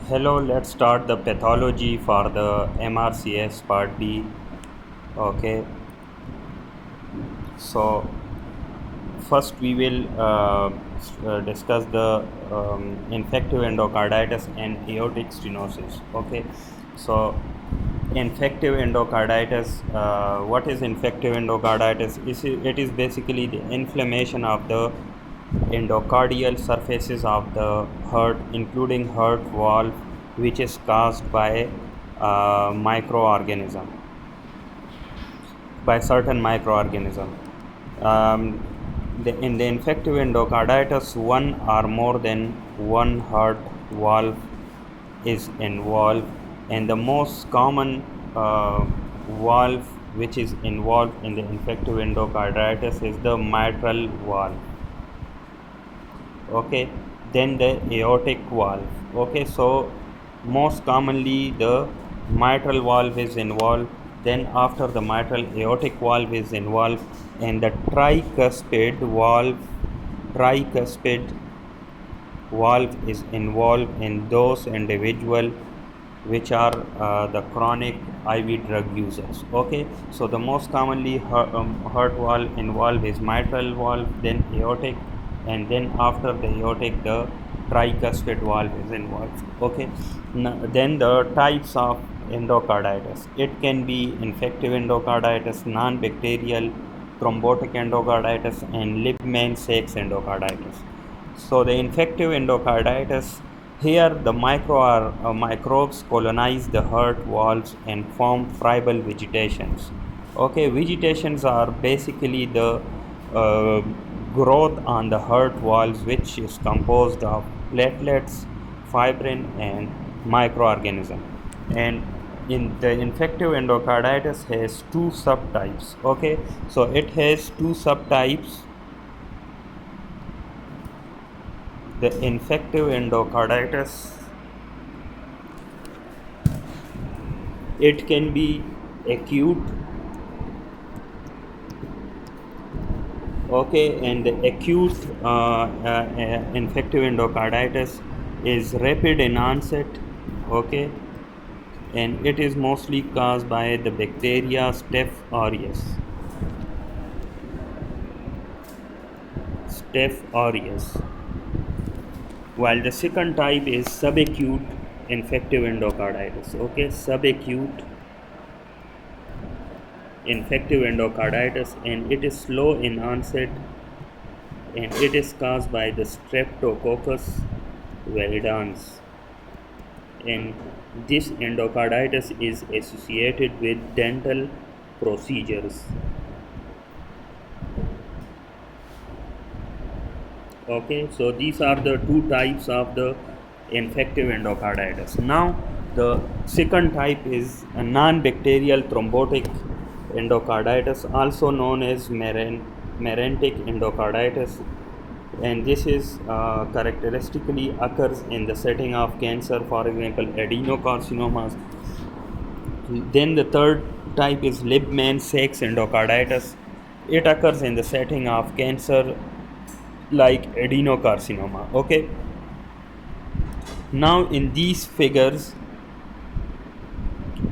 Hello, let's start the pathology for the MRCS Part B. Okay, so first we will discuss the infective endocarditis and aortic stenosis. Okay, so infective endocarditis. What is infective endocarditis? It is basically the inflammation of the endocardial surfaces of the heart, including heart valve, which is caused by microorganism, by certain microorganism. Um, in the infective endocarditis, one or more than one heart valve is involved, and the most common valve which is involved in the infective endocarditis is the mitral valve. Okay, then the aortic valve. Okay, so most commonly the mitral valve is involved, then after the mitral aortic valve is involved, and the tricuspid valve is involved in those individual which are the chronic IV drug users. Okay, so the most commonly heart valve involved is mitral valve, then aortic, and then after the aortic the tricuspid valve is involved. Okay, now, then the types of endocarditis. It can be infective endocarditis, non-bacterial, thrombotic endocarditis, and Liebman-Sachs endocarditis. So the infective endocarditis, here the microbes colonize the heart walls and form fibril vegetations. Okay, vegetations are basically the uh, growth on the heart walls, which is composed of platelets, fibrin, and microorganism. And in the infective endocarditis has two subtypes. Okay, so it has two subtypes. The infective endocarditis, it can be acute. Okay, and the acute infective endocarditis is rapid in onset. Okay, and it is mostly caused by the bacteria Staph aureus. Staph aureus. While the second type is subacute infective endocarditis. Okay, subacute infective endocarditis, and it is slow in onset, and it is caused by the streptococcus viridans, and this endocarditis is associated with dental procedures. Okay, so these are the two types of the infective endocarditis. Now the second type is a non-bacterial thrombotic endocarditis, also known as merentic endocarditis, and this is characteristically occurs in the setting of cancer, for example adenocarcinomas. Then the third type is Liebman-Sachs endocarditis. It occurs in the setting of cancer like adenocarcinoma. Okay, now in these figures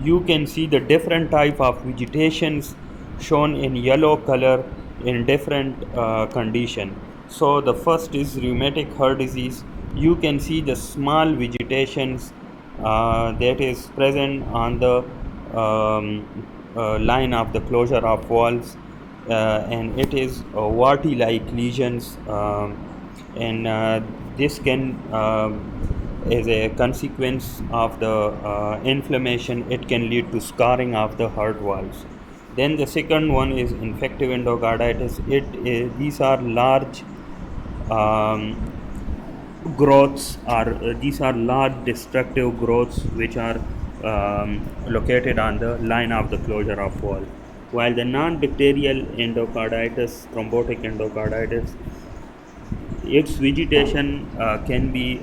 you can see the different type of vegetations shown in yellow color in different condition. So the first is rheumatic heart disease. You can see the small vegetations that is present on the line of the closure of valves, and it is warty like lesions, and this can as a consequence of the inflammation, it can lead to scarring of the heart valves. Then the second one is infective endocarditis. These are large um, growths, or these are large destructive growths which are located on the line of the closure of valve. While the non-bacterial endocarditis, thrombotic endocarditis, its vegetation can be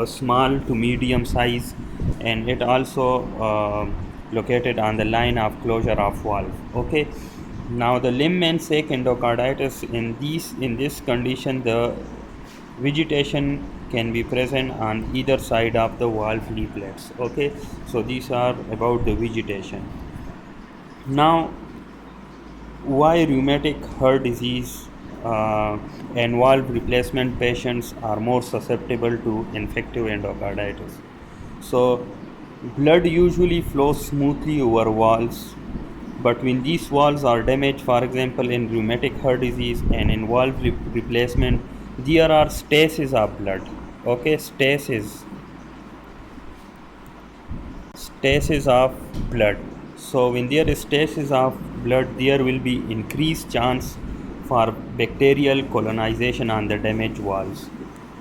small to medium size, and it also located on the line of closure of valve. Okay, now the Liebman-Sachs endocarditis, in this condition the vegetation can be present on either side of the valve leaflets. Okay, so these are about the vegetation. Now, why rheumatic heart disease and valve replacement patients are more susceptible to infective endocarditis? So, blood usually flows smoothly over walls, but when these walls are damaged, for example, in rheumatic heart disease and in valve replacement, there are stasis of blood. Okay, stasis of blood. So when there is stasis of blood, there will be increased chance for bacterial colonization on the damaged walls.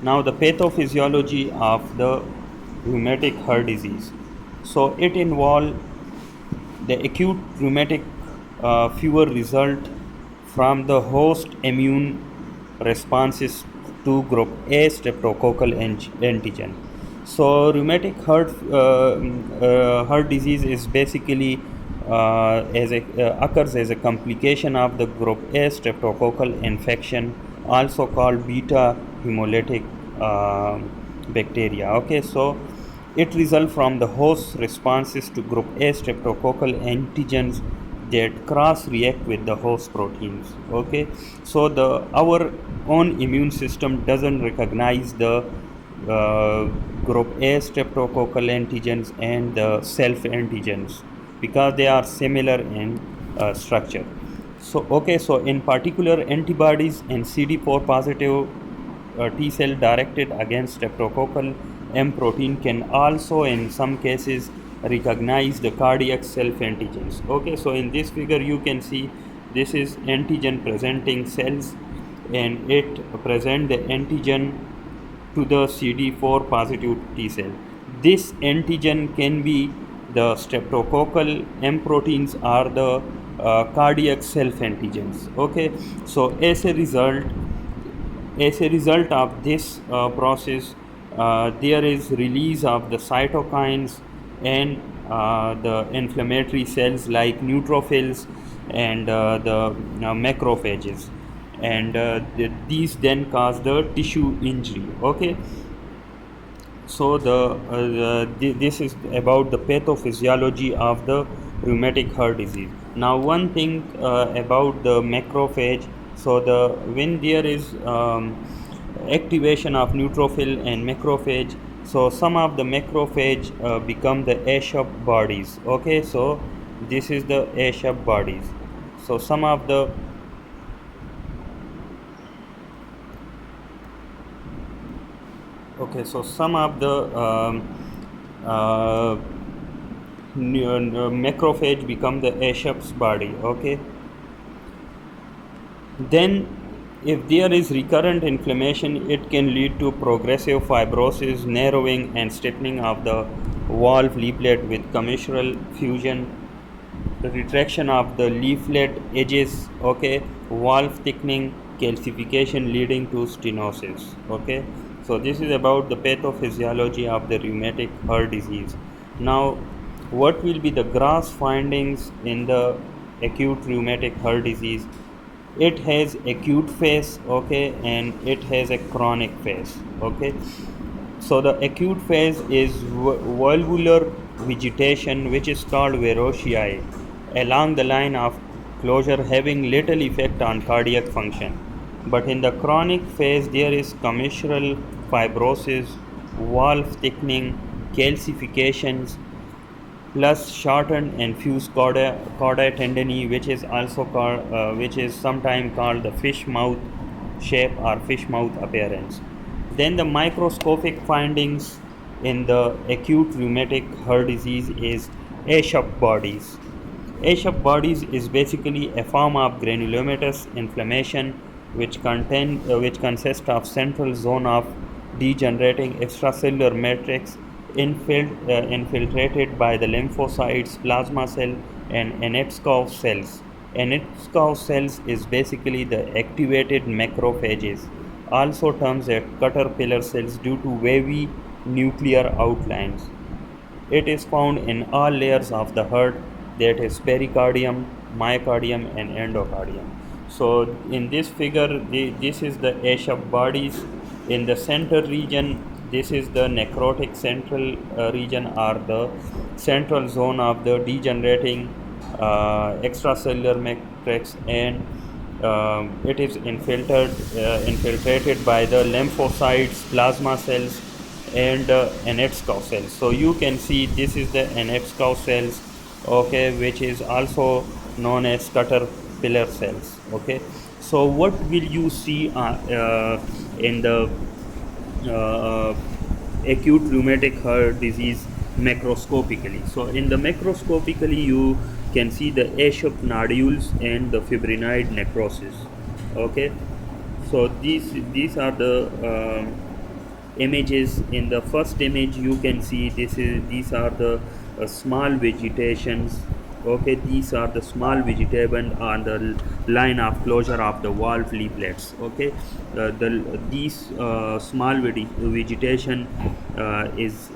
Now the pathophysiology of the rheumatic heart disease. So it involves the acute rheumatic fever result from the host immune responses to group A streptococcal antigen. So rheumatic heart disease is basically occurs as a complication of the group A streptococcal infection, also called beta hemolytic bacteria. Okay, so it results from the host responses to group A streptococcal antigens that cross react with the host proteins. Okay, so the our own immune system doesn't recognize the uh, group A streptococcal antigens and the self antigens because they are similar in structure. So okay, so in particular antibodies and CD4 positive T cell directed against streptococcal M protein can also in some cases recognize the cardiac self antigens. Okay, so in this figure you can see this is antigen presenting cells and it present the antigen to the CD4 positive T cell. This antigen can be the streptococcal M proteins or the cardiac self antigens. Okay, so as a result of this process, there is release of the cytokines and the inflammatory cells like neutrophils and the macrophages, and these then cause the tissue injury. Okay, so this is about the pathophysiology of the rheumatic heart disease. Now one thing about the macrophage, so the when there is activation of neutrophil and macrophage, so some of the macrophage become the A-shaped bodies. Okay, so this is the A-shaped bodies. So some of the okay, so some of the uh, macrophage become the A-shaped body. Okay, then if there is recurrent inflammation, it can lead to progressive fibrosis, narrowing and stiffening of the valve leaflet with commissural fusion, retraction of the leaflet edges. Okay, valve thickening, calcification leading to stenosis. Okay, so this is about the pathophysiology of the rheumatic heart disease. Now what will be the gross findings in the acute rheumatic heart disease? It has acute phase, okay, and it has a chronic phase. Okay, so the acute phase is valvular vegetation, which is called verocii, along the line of closure, having little effect on cardiac function. But in the chronic phase, there is commissural fibrosis, valve thickening, calcifications, plus shortened and fused chordae tendineae, which is also called, which is sometimes called the fish mouth shape or fish mouth appearance. Then the microscopic findings in the acute rheumatic heart disease is A-shaped bodies. A-shaped bodies is basically a form of granulomatous inflammation which consists of central zone of degenerating extracellular matrix infiltrated by the lymphocytes, plasma cell, and Ennetskov cells. Ennetskov cells is basically the activated macrophages, also termed as caterpillar cells due to wavy nuclear outlines. It is found in all layers of the heart, that is pericardium, myocardium and endocardium. So in this figure, this is the A-shaped bodies In the center region, this is the necrotic central region, or the central zone of the degenerating extracellular matrix, and it is infiltrated by the lymphocytes, plasma cells, and NH cells. So you can see this is the NH cells, okay, which is also known as caterpillar cells. Okay, so what will you see in the uh, acute rheumatic heart disease macroscopically? So in the macroscopically, you can see the A-shaped nodules and the fibrinoid necrosis. Okay, so these are the images. In the first image, you can see these are the small vegetations. Okay, these are the small vegetation on the line of closure of the valve leaflets. Okay, these small vegetation is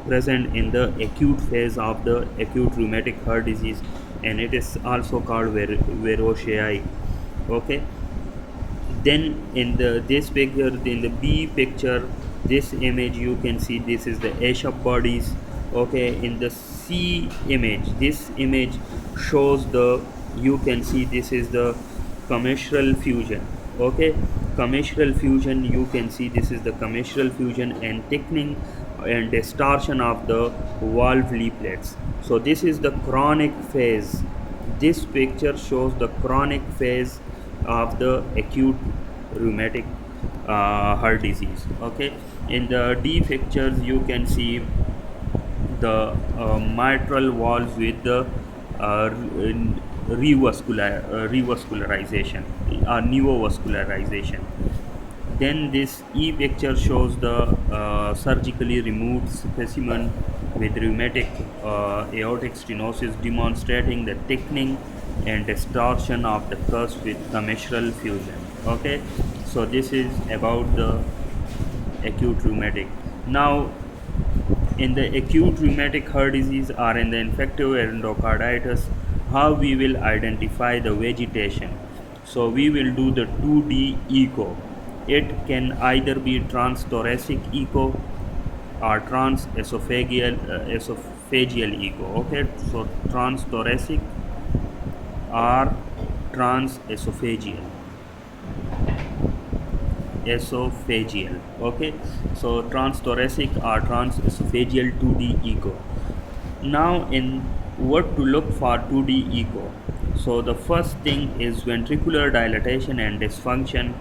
present in the acute phase of the acute rheumatic heart disease, and it is also called verocei. Okay, then in the this picture, in the B picture, this image, you can see this is the A-shaped bodies. Okay, in the C image, this image shows the, you can see this is the commissural fusion. Okay, commissural fusion, you can see this is the commissural fusion and thickening and distortion of the valve leaflets. So this is the chronic phase. This picture shows the chronic phase of the acute rheumatic heart disease. Okay, in the D pictures, you can see the mitral valve with the revascularization, neovascularization. Then this E picture shows the surgically removed specimen with rheumatic aortic stenosis, demonstrating the thickening and distortion of the cusp with commissural fusion. Okay, so this is about the acute rheumatic. Now, in the acute rheumatic heart disease or in the infective endocarditis, how we will identify the vegetation? So we will do the 2D echo. It can either be transthoracic echo or esophageal echo. Okay, so transthoracic or transesophageal, esophageal. Okay, so transthoracic or transesophageal 2D echo. Now, in what to look for 2D echo? So the first thing is ventricular dilatation and dysfunction,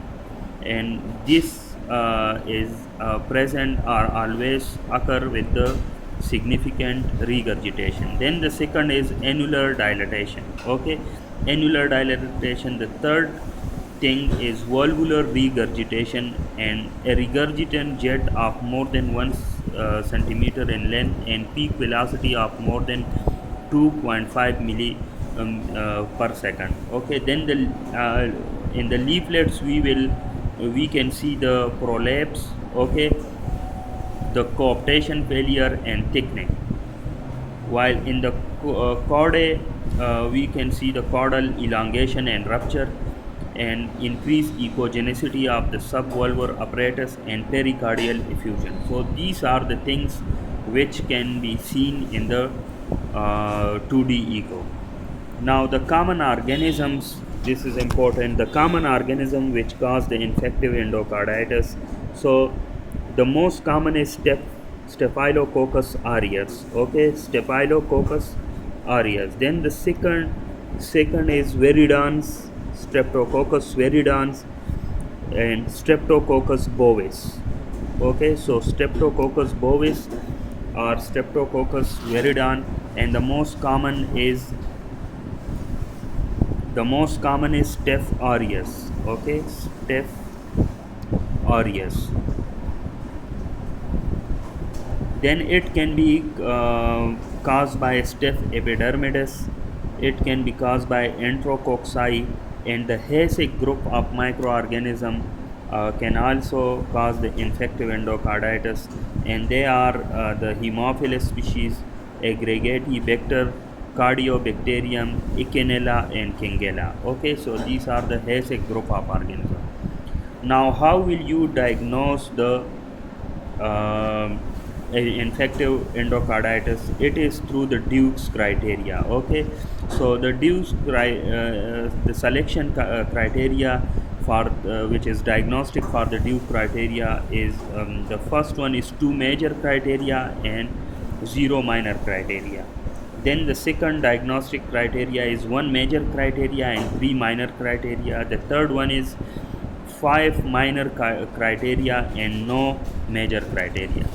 and this is present or always occur with the significant regurgitation. Then the second is annular dilatation. Okay, annular dilatation. The third thing is valvular regurgitation, and a regurgitant jet of more than 1 centimeter in length and peak velocity of more than 2.5 milli per second. Okay, then the in the leaflets, we can see the prolapse. Okay, the coaptation failure and thickening, while in the chordae, we can see the caudal elongation and rupture and increased echogenicity of the subvalvular apparatus and pericardial effusion. So these are the things which can be seen in the 2D echo. Now the common organisms, this is important, the common organism which cause the infective endocarditis. So the most common is Staphylococcus aureus. Okay, Staphylococcus aureus. Then the second is viridans, Streptococcus viridans, and Streptococcus bovis. Okay, so Streptococcus bovis or Streptococcus viridan, and the most common is Staph aureus. Okay, Staph aureus. Then it can be caused by Staph epidermidis. It can be caused by enterococci, and the Hayesic group of microorganisms can also cause the infective endocarditis, and they are the Haemophilus species, Aggregatibacter, Cardiobacterium, Echinella, and Kingella. Okay, so these are the Hayesic group of organisms. Now, how will you diagnose the um, infective endocarditis? It is through the Duke's criteria. Okay, so the the selection criteria for which is diagnostic for the Duke criteria is, the first one is two major criteria and zero minor criteria. Then the second diagnostic criteria is one major criteria and three minor criteria. The third one is five minor criteria and no major criteria.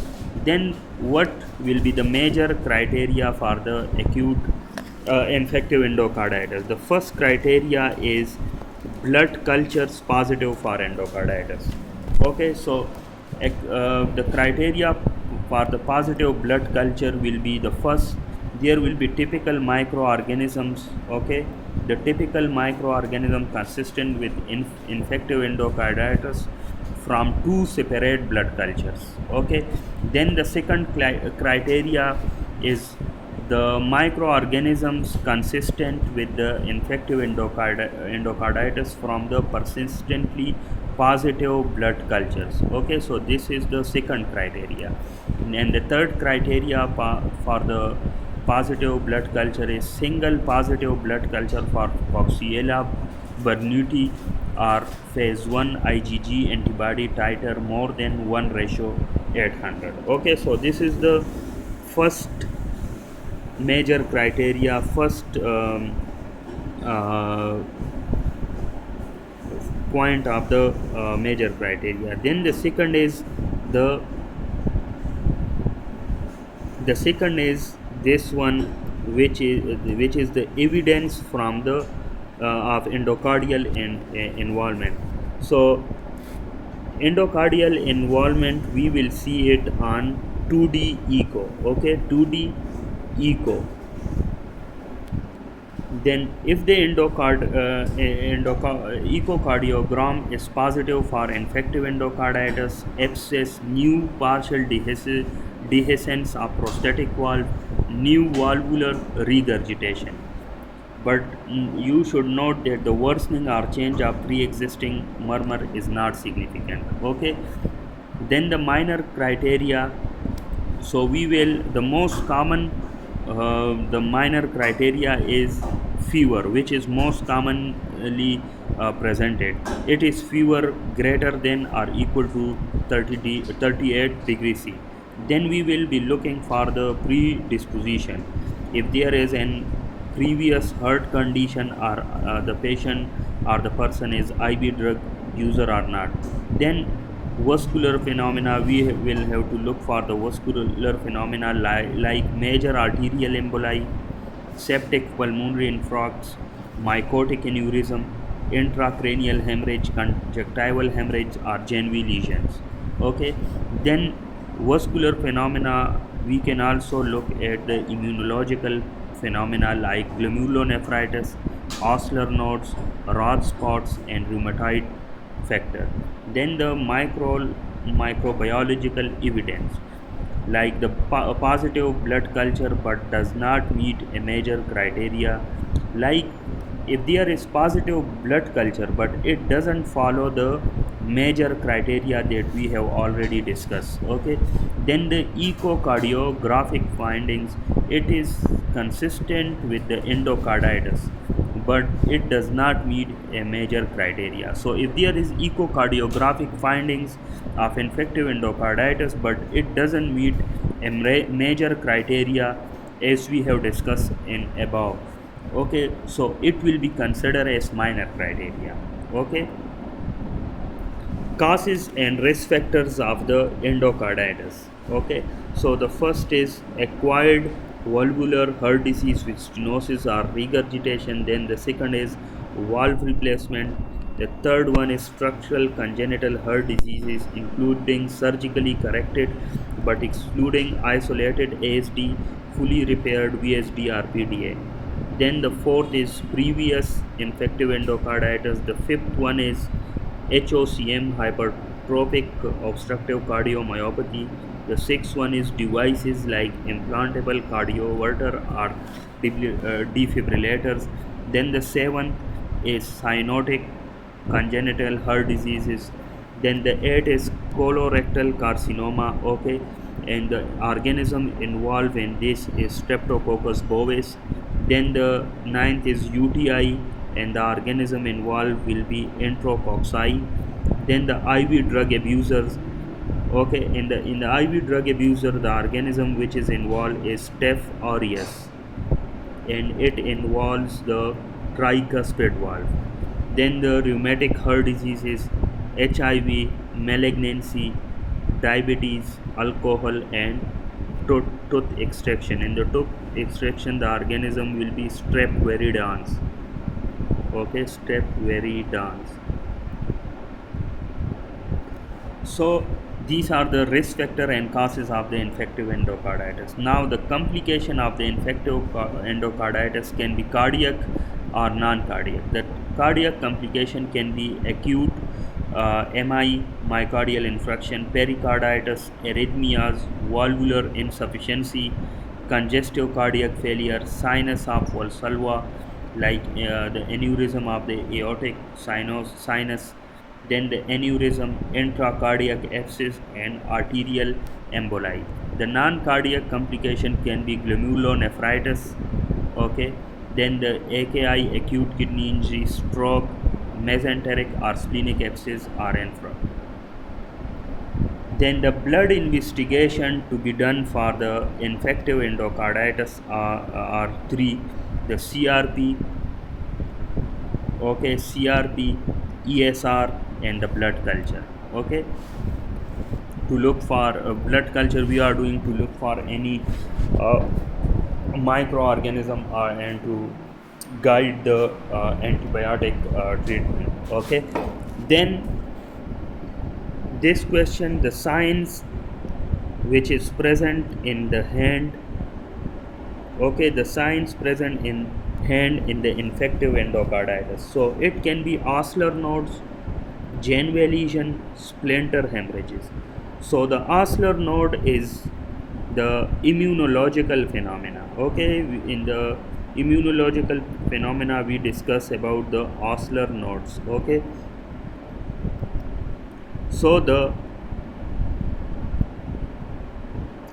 Then what will be the major criteria for the acute infective endocarditis? The first criteria is blood cultures positive for endocarditis. Okay, so the criteria for the positive blood culture will be, the first, there will be typical microorganisms. Okay, the typical microorganism consistent with infective endocarditis from two separate blood cultures. Okay, then the second criteria is the microorganisms consistent with the infective endocarditis from the persistently positive blood cultures. Okay, so this is the second criteria. And the third criteria for the positive blood culture is single positive blood culture for Coxiella burnetii or phase 1 IgG antibody titer more than 1 ratio 800. Okay, so this is the first major criteria, first uh, point of the major criteria. Then the the second is this one, which is the evidence from the of endocardial involvement. So endocardial involvement, we will see it on 2D echo. Okay, 2D echo. Then if the echocardiogram is positive for infective endocarditis, abscess, new partial dehiscence of prostatic valve, new valvular regurgitation. But you should note that the worsening or change of pre-existing murmur is not significant. Okay, then the minor criteria. So we will, the most common the minor criteria is fever, which is most commonly presented. It is fever greater than or equal to 38 degrees C. Then we will be looking for the predisposition. If there is an previous heart condition, or the patient or the person is IV drug user or not. Then vascular phenomena, we will have to look for the vascular phenomena like major arterial emboli, septic pulmonary infarcts, mycotic aneurysm, intracranial hemorrhage, conjunctival hemorrhage, or Janeway lesions. Okay, then vascular phenomena, we can also look at the immunological phenomena like glomerulonephritis, Osler nodes, Roth spots, and rheumatoid factor. Then the microbiological evidence like the positive blood culture but does not meet a major criteria, like if there is positive blood culture but it doesn't follow the major criteria that we have already discussed. Okay, then the echocardiographic findings, it is consistent with the endocarditis but it does not meet a major criteria. So if there is echocardiographic findings of infective endocarditis but it doesn't meet a major criteria as we have discussed in above, okay, so it will be considered as minor criteria. Okay, causes and risk factors of the endocarditis. Okay, so the first is acquired valvular heart disease with stenosis or regurgitation. Then the second is valve replacement. The third one is structural congenital heart diseases including surgically corrected but excluding isolated ASD, fully repaired VSD or PDA. Then the fourth is previous infective endocarditis. The fifth one is HOCM, hypertrophic obstructive cardiomyopathy. The sixth one is devices like implantable cardioverter or defibrillators. Then the seventh is cyanotic congenital heart diseases. Then the 8 is colorectal carcinoma, okay, and the organism involved in this is streptococcus bovis. Then the ninth is UTI, and the organism involved will be enterococci. Then the IV drug abusers, okay, in the IV drug abuser, the organism which is involved is Staph aureus, and it involves the tricuspid valve. Then the rheumatic heart diseases, HIV, malignancy, diabetes, alcohol, and tooth extraction. In the tooth extraction, the organism will be strep viridans. Okay, strep viridans. So these are the risk factor and causes of the infective endocarditis. Now the complication of the infective endocarditis can be cardiac or non-cardiac. The cardiac complication can be acute MI, myocardial infarction, pericarditis, arrhythmias, valvular insufficiency, congestive cardiac failure, sinus of Valsalva, like the aneurysm of the aortic sinus, then the aneurysm, intracardiac abscess, and arterial emboli. The non-cardiac complication can be glomerulonephritis, okay, then the AKI, acute kidney injury, stroke, mesenteric or splenic abscess are infra. Then the blood investigation to be done for the infective endocarditis are three: the CRP, okay, CRP, ESR, and the blood culture. Okay, to look for blood culture, we are doing to look for any uh, microorganism and to guide the antibiotic treatment. Okay, then this question, the signs which is present in the hand, okay, the signs present in hand in the infective endocarditis. So it can be Osler nodes, Janeway lesion, splinter hemorrhages. So the Osler node is the immunological phenomena. Okay, in the immunological phenomena we discuss about the Osler nodes. Okay, so the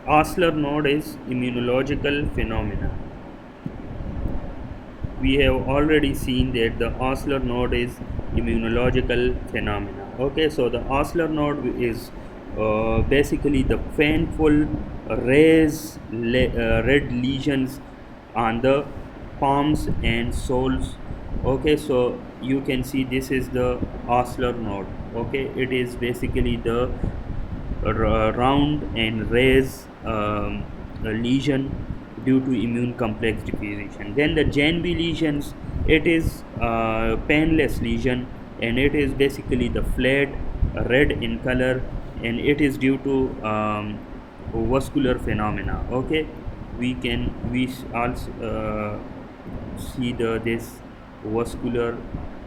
Osler node is immunological phenomena. We have already seen that the Osler node is immunological phenomena. Okay, so the Osler node is basically the painful red lesions on the palms and soles. Okay, so you can see this is the Osler node. Okay, it is basically the round and raised lesion due to immune complex deposition. Then the Janeway lesions, it is painless lesion, and it is basically the flat red in color, and it is due to vascular phenomena. Okay, we also see this vascular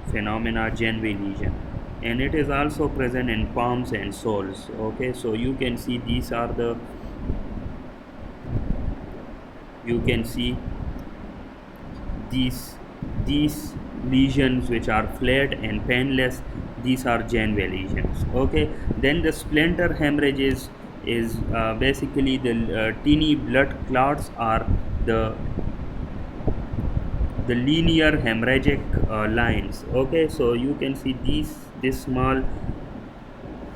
phenomena Janeway lesion, and it is also present in palms and soles. Okay, so you can see these are the, you can see these these lesions which are flat and painless, these are Janeway lesions. Okay, then the splinter hemorrhages is basically the teeny blood clots are the linear hemorrhagic lines. Okay, so you can see this small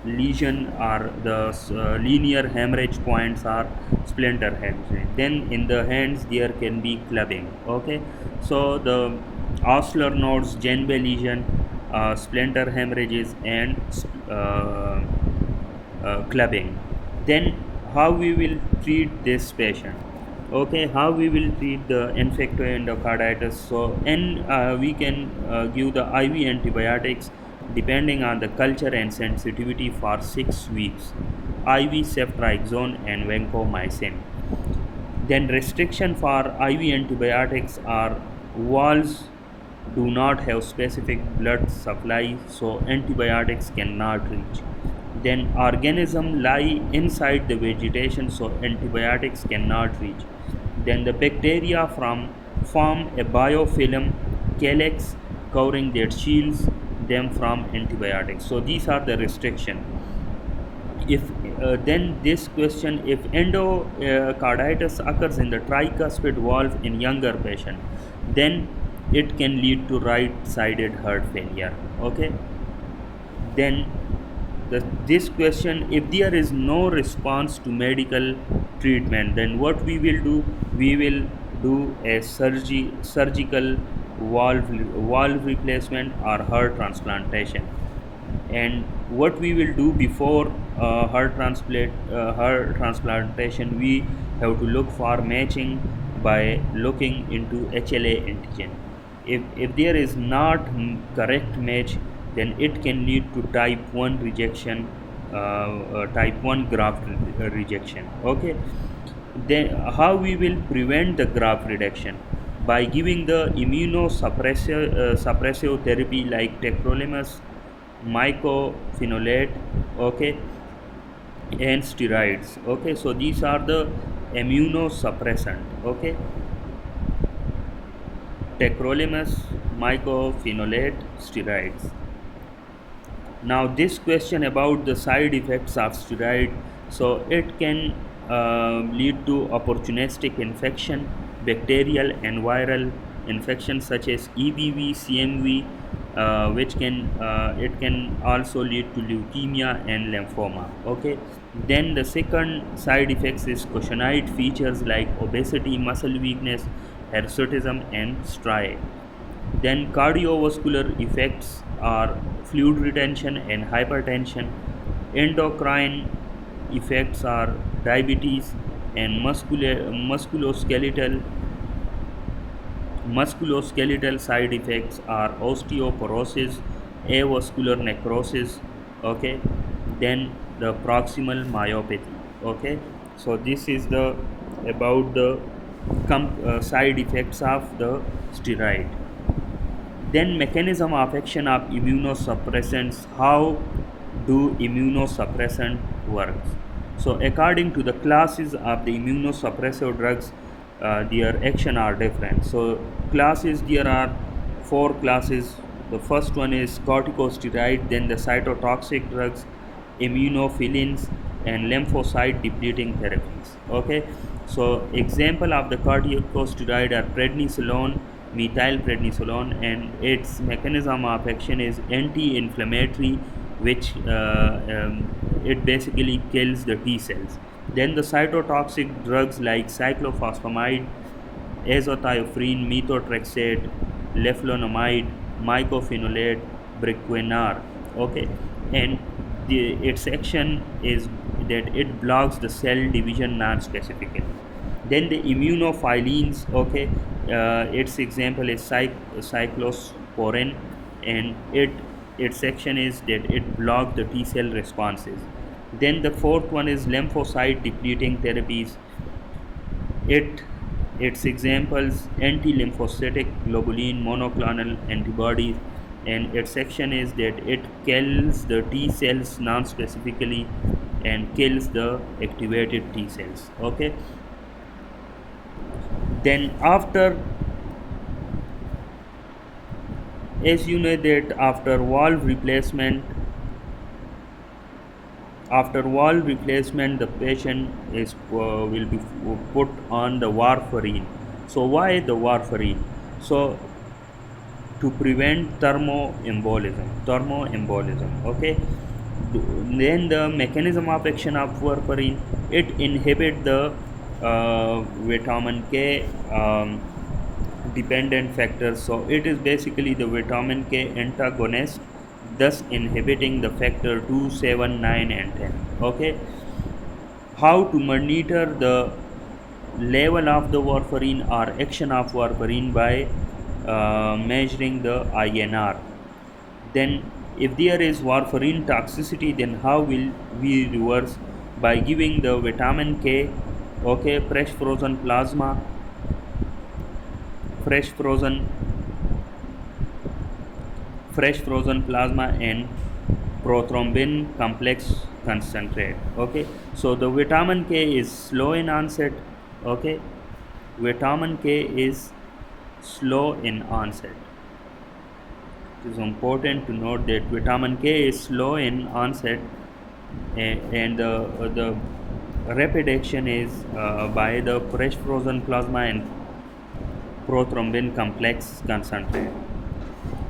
lesion are the linear hemorrhage points are splinter hemorrhage. Then in the hands there can be clubbing. Okay, so the Osler nodes, Janeway lesion, splinter hemorrhages, and clubbing. Then how we will treat this patient? Okay, how we will treat the infective endocarditis? So and we can give the IV antibiotics depending on the culture and sensitivity for 6 weeks, IV ceftriaxone and vancomycin. Then restriction for IV antibiotics are walls do not have specific blood supply, so antibiotics cannot reach. Then organism lie inside the vegetation, so antibiotics cannot reach. Then the bacteria form a biofilm calyx covering their shields. them from antibiotics. So these are the restriction. If then this question, if endocarditis occurs in the tricuspid valve in younger patient, then it can lead to right sided heart failure. Okay, then this question, if there is no response to medical treatment, then what we will do, we will do a surgical valve replacement or heart transplantation. And what we will do before heart transplantation, we have to look for matching by looking into HLA antigen. If there is not correct match, then it can lead to type 1 rejection, type 1 graft rejection. Okay, then how we will prevent the graft reduction? By giving the suppressive therapy like tacrolimus, mycophenolate, okay, and steroids. Okay, so these are the immunosuppressant. Okay, tacrolimus, mycophenolate, steroids. Now this question about the side effects of steroid, so it can lead to opportunistic infection, bacterial and viral infections such as EBV, CMV, which can it can also lead to leukemia and lymphoma. Okay, then the second side effects is causative features like obesity, muscle weakness, hirsutism, and striae. Then cardiovascular effects are fluid retention and hypertension. Endocrine effects are diabetes, and musculoskeletal side effects are osteoporosis, avascular necrosis. Okay, then the proximal myopathy. Okay, so this is the about the side effects of the steroid. Then mechanism of action of immunosuppressants. How do immunosuppressant works? So according to the classes of the immunosuppressive drugs, their action are different. So classes, there are 4 classes. The first one is corticosteroid, then the cytotoxic drugs, immunophilins, and lymphocyte depleting therapies. Okay, so example of the corticosteroid are prednisolone, methylprednisolone, and its mechanism of action is anti-inflammatory, which it basically kills the T cells. Then the cytotoxic drugs like cyclophosphamide, azathioprine, methotrexate, leflunomide, mycophenolate, briquinar. Okay, and its action is that it blocks the cell division non-specifically. Then the immunophilins. Okay, its example is cyclosporin, and its action is that it blocks the T cell responses. Then the fourth one is lymphocyte depleting therapies. it its examples anti-lymphocytic globulin monoclonal antibodies, and its action is that it kills the T cells non-specifically and kills the activated T cells. Okay, then as you know that after valve replacement, the patient is will be put on the warfarin. So why the warfarin? So to prevent thermoembolism. Okay, then the mechanism of action of warfarin, it inhibit the vitamin K dependent factors. So it is basically the vitamin K antagonist, thus inhibiting the factor 2, 7, 9, and 10. Okay, how to monitor the level of the warfarin or action of warfarin? By measuring the INR. Then if there is warfarin toxicity, then how will we reverse? By giving the vitamin K. Okay, fresh frozen plasma, and prothrombin complex concentrate. Okay, so the vitamin K is slow in onset. Okay, vitamin K is slow in onset. It is important to note that vitamin K is slow in onset, and the rapid action is by the fresh frozen plasma and prothrombin complex concentrate.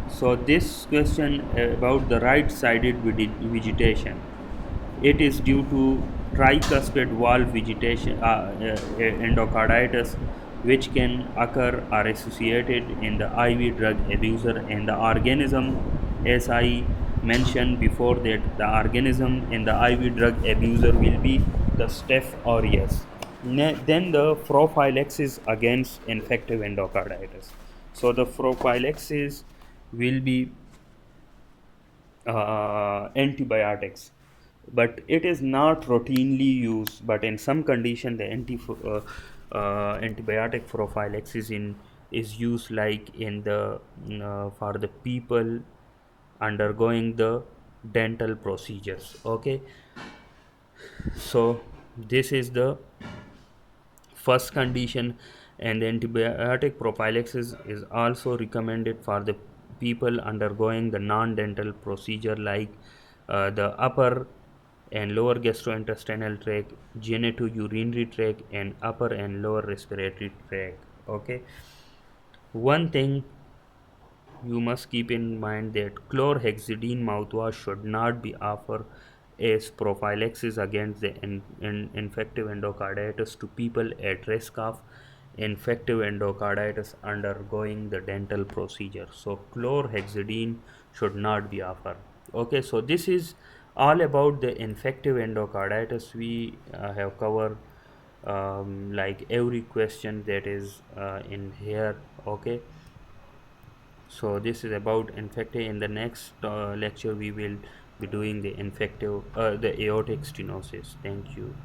So this question about the right-sided vegetation, it is due to tricuspid valve vegetation endocarditis, which can occur or associated in the IV drug abuser and the organism, as I mentioned before, that the organism in the IV drug abuser will be the Staph aureus. Then the prophylaxis against infective endocarditis. So the prophylaxis will be antibiotics, but it is not routinely used, but in some condition the antibiotic prophylaxis in is used, like in the for the people undergoing the dental procedures. Okay, so this is the first condition, and antibiotic prophylaxis is also recommended for the people undergoing the non-dental procedure, like the upper and lower gastrointestinal tract, genitourinary tract, and upper and lower respiratory tract. Okay, one thing you must keep in mind that chlorhexidine mouthwash should not be offered as prophylaxis against the infective endocarditis to people at risk of infective endocarditis undergoing the dental procedure. So chlorhexidine should not be offered. Okay, so this is all about the infective endocarditis. We have covered like every question that is in here. Okay, so this is about infective. In the next lecture we will be doing the infective the aortic stenosis. Thank you.